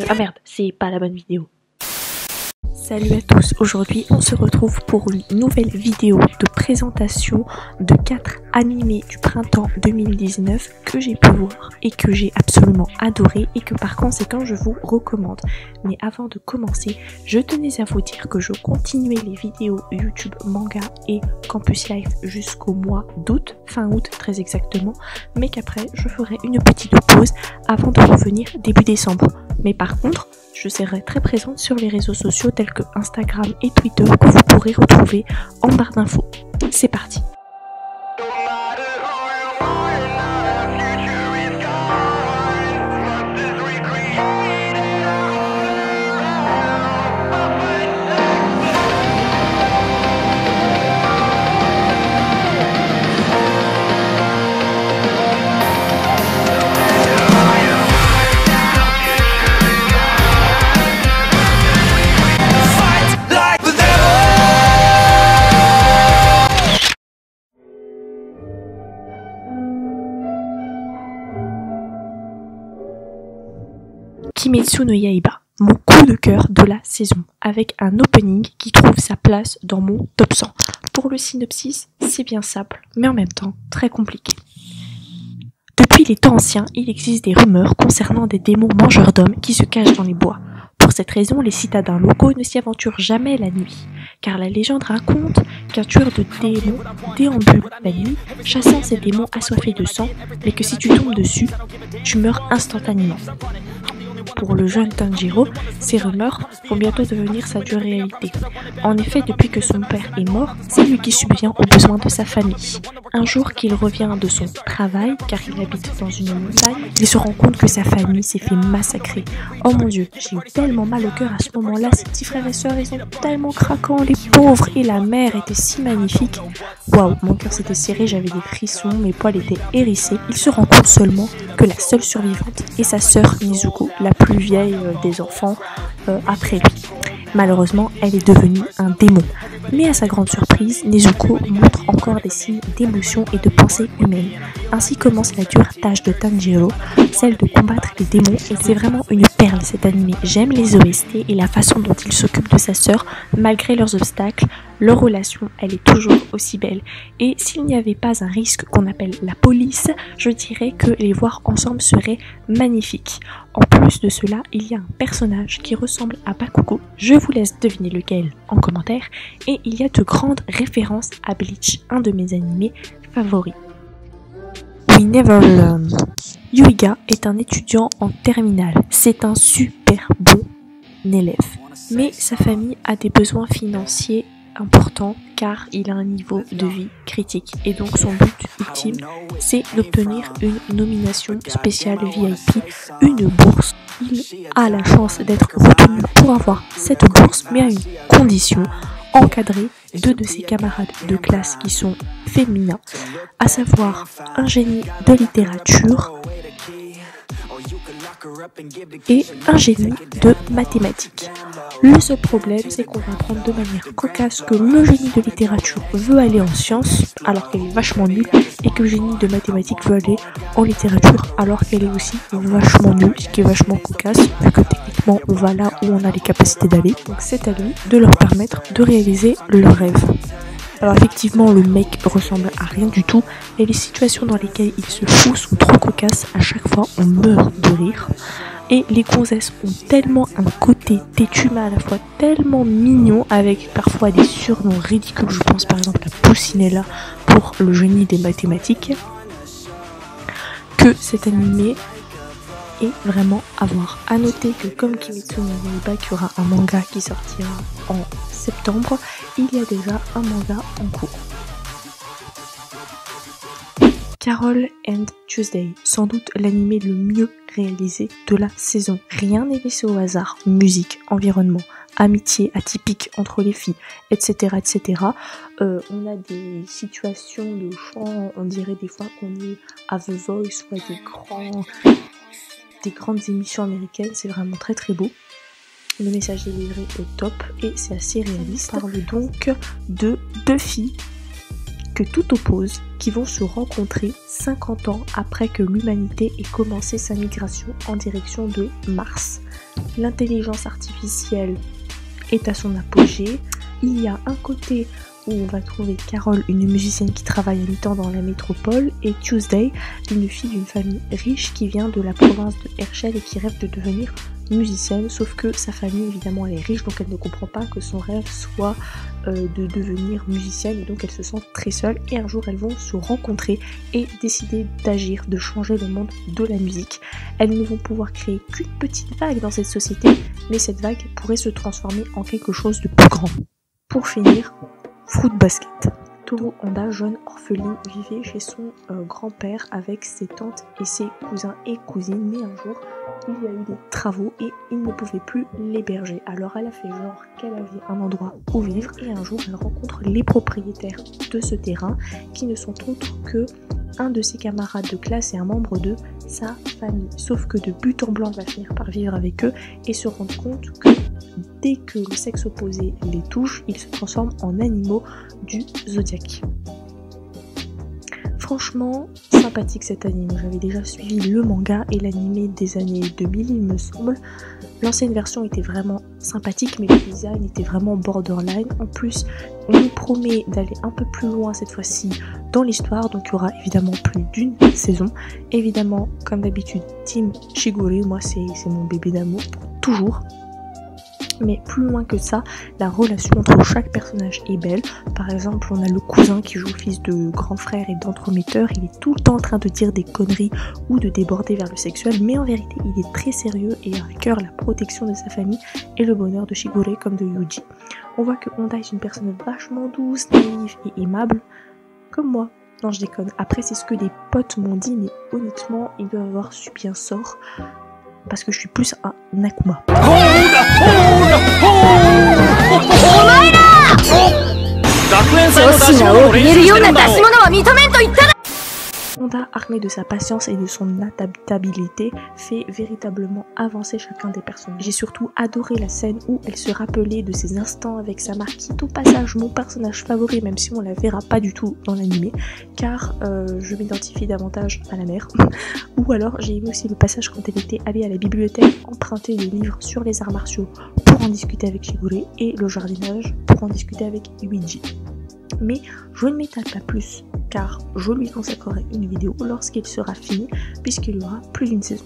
Ah merde, c'est pas la bonne vidéo. Salut à tous, aujourd'hui on se retrouve pour une nouvelle vidéo de présentation de 4 animés du printemps 2019 que j'ai pu voir et que j'ai absolument adoré et que par conséquent je vous recommande. Mais avant de commencer, je tenais à vous dire que je continuais les vidéos YouTube manga et Campus Life jusqu'au mois d'août, fin août très exactement, mais qu'après je ferai une petite pause avant de revenir début décembre. Mais par contre, je serai très présente sur les réseaux sociaux tels que Instagram et Twitter que vous pourrez retrouver en barre d'infos. C'est parti! Kimetsu no Yaiba, mon coup de cœur de la saison, avec un opening qui trouve sa place dans mon top 100. Pour le synopsis, c'est bien simple, mais en même temps très compliqué. Depuis les temps anciens, il existe des rumeurs concernant des démons mangeurs d'hommes qui se cachent dans les bois. Pour cette raison, les citadins locaux ne s'y aventurent jamais la nuit, car la légende raconte qu'un tueur de démons déambule la nuit, chassant ces démons assoiffés de sang, mais que si tu tombes dessus, tu meurs instantanément. Pour le jeune Tanjiro, ces rumeurs vont bientôt devenir sa dure réalité. En effet, depuis que son père est mort, c'est lui qui subvient aux besoins de sa famille. Un jour qu'il revient de son travail, car il habite dans une montagne, il se rend compte que sa famille s'est fait massacrer. Oh mon Dieu, j'ai eu tellement mal au cœur à ce moment-là, ses petits frères et sœurs, ils sont tellement craquants, les pauvres, et la mère était si magnifique. Waouh, mon cœur s'était serré, j'avais des frissons, mes poils étaient hérissés. Il se rend compte seulement que la seule survivante est sa sœur Nezuko, la plus vieille des enfants après lui. Malheureusement, elle est devenue un démon. Mais à sa grande surprise, Nezuko montre encore des signes d'émotion et de pensée humaine. Ainsi commence la dure tâche de Tanjiro, celle de combattre les démons, et c'est vraiment une perle cet animé. J'aime les OST et la façon dont il s'occupe de sa sœur, malgré leurs obstacles. Leur relation, elle est toujours aussi belle. Et s'il n'y avait pas un risque qu'on appelle la police, je dirais que les voir ensemble serait magnifique. En plus de cela, il y a un personnage qui ressemble à Bakugo. Je vous laisse deviner lequel en commentaire. Et il y a de grandes références à Bleach, un de mes animés favoris. We Never Learn. Yuiga est un étudiant en terminale. C'est un super bon élève. Mais sa famille a des besoins financiers important car il a un niveau de vie critique et donc son but ultime c'est d'obtenir une nomination spéciale VIP, une bourse. Il a la chance d'être retenu pour avoir cette bourse mais à une condition: encadrer 2 de ses camarades de classe qui sont féminins, à savoir un génie de littérature et un génie de mathématiques. Le seul problème, c'est qu'on va apprendre de manière cocasse que le génie de littérature veut aller en sciences alors qu'elle est vachement nulle, et que le génie de mathématiques veut aller en littérature alors qu'elle est aussi vachement nulle, ce qui est vachement cocasse vu que techniquement on va là où on a les capacités d'aller. Donc c'est à lui de leur permettre de réaliser leur rêve. Alors effectivement, le mec ressemble à rien du tout et les situations dans lesquelles il se fout sont trop cocasses, à chaque fois on meurt de rire. Et les gonzesses ont tellement un côté têtu mais à la fois tellement mignon, avec parfois des surnoms ridicules. Je pense par exemple à Poucinella pour le génie des mathématiques, que cet animé est vraiment à voir. A noter que comme Kimetsu no Yaiba, qu'il y aura un manga qui sortira en septembre, il y a déjà un manga en cours. Carol and Tuesday, sans doute l'animé le mieux réalisé de la saison. Rien n'est laissé au hasard, musique, environnement, amitié atypique entre les filles, etc. etc. On a des situations de chant, on dirait des fois qu'on est à The Voice ou à des grandes émissions américaines, c'est vraiment très très beau. Le message délivré est top et c'est assez réaliste. On parle donc de 2 filles que tout oppose, qui vont se rencontrer 50 ans après que l'humanité ait commencé sa migration en direction de Mars. L'intelligence artificielle est à son apogée. Il y a un côté où on va trouver Carol, une musicienne qui travaille à mi-temps dans la métropole, et Tuesday, une fille d'une famille riche qui vient de la province de Herschel et qui rêve de devenir musicienne, sauf que sa famille évidemment elle est riche, donc elle ne comprend pas que son rêve soit de devenir musicienne, et donc elle se sent très seule, et un jour elles vont se rencontrer et décider d'agir, de changer le monde de la musique. Elles ne vont pouvoir créer qu'une petite vague dans cette société, mais cette vague pourrait se transformer en quelque chose de plus grand. Pour finir, Fruit Basket. Toru Honda, jeune orpheline, vivait chez son grand-père avec ses tantes et ses cousins et cousines, mais un jour, il y a eu des travaux et il ne pouvait plus l'héberger. Alors elle a fait genre qu'elle avait un endroit où vivre, et un jour elle rencontre les propriétaires de ce terrain qui ne sont autres que un de ses camarades de classe et un membre de sa famille. Sauf que de but en blanc, elle va finir par vivre avec eux et se rendre compte que dès que le sexe opposé les touche, ils se transforment en animaux du zodiaque. Franchement, sympathique cet anime. J'avais déjà suivi le manga et l'anime des années 2000, il me semble. L'ancienne version était vraiment sympathique, mais le design était vraiment borderline. En plus, on nous promet d'aller un peu plus loin cette fois-ci dans l'histoire, donc il y aura évidemment plus d'une saison. Évidemment, comme d'habitude, Team Shigure, moi c'est mon bébé d'amour, toujours. Mais plus loin que ça, la relation entre chaque personnage est belle. Par exemple, on a le cousin qui joue fils de grand frère et d'entremetteur. Il est tout le temps en train de dire des conneries ou de déborder vers le sexuel, mais en vérité, il est très sérieux et a à cœur la protection de sa famille et le bonheur de Shigure comme de Yuji. On voit que Honda est une personne vachement douce, naïve et aimable, comme moi. Non, je déconne. Après, c'est ce que des potes m'ont dit, mais honnêtement, il doit avoir subi un sort. Parce que je suis plus un Akuma. Honda, armé de sa patience et de son adaptabilité, fait véritablement avancer chacun des personnages. J'ai surtout adoré la scène où elle se rappelait de ses instants avec sa Marquise, au passage mon personnage favori, même si on la verra pas du tout dans l'anime, car je m'identifie davantage à la mère. Ou alors j'ai aimé aussi le passage quand elle était allée à la bibliothèque emprunter des livres sur les arts martiaux pour en discuter avec Shigure, et le jardinage pour en discuter avec Yuji. Mais je ne m'étale pas plus, car je lui consacrerai une vidéo lorsqu'il sera fini, puisqu'il y aura plus d'une saison.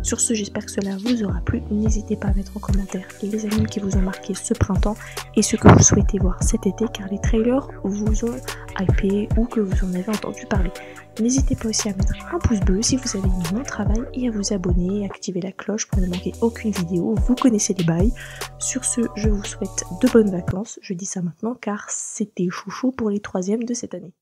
Sur ce, j'espère que cela vous aura plu. N'hésitez pas à mettre en commentaire les animes qui vous ont marqué ce printemps et ce que vous souhaitez voir cet été, car les trailers vous ont hypé ou que vous en avez entendu parler. N'hésitez pas aussi à mettre un pouce bleu si vous avez aimé mon travail et à vous abonner et activer la cloche pour ne manquer aucune vidéo. Vous connaissez les bails. Sur ce, je vous souhaite de bonnes vacances. Je dis ça maintenant car c'était chouchou pour les 3e de cette année.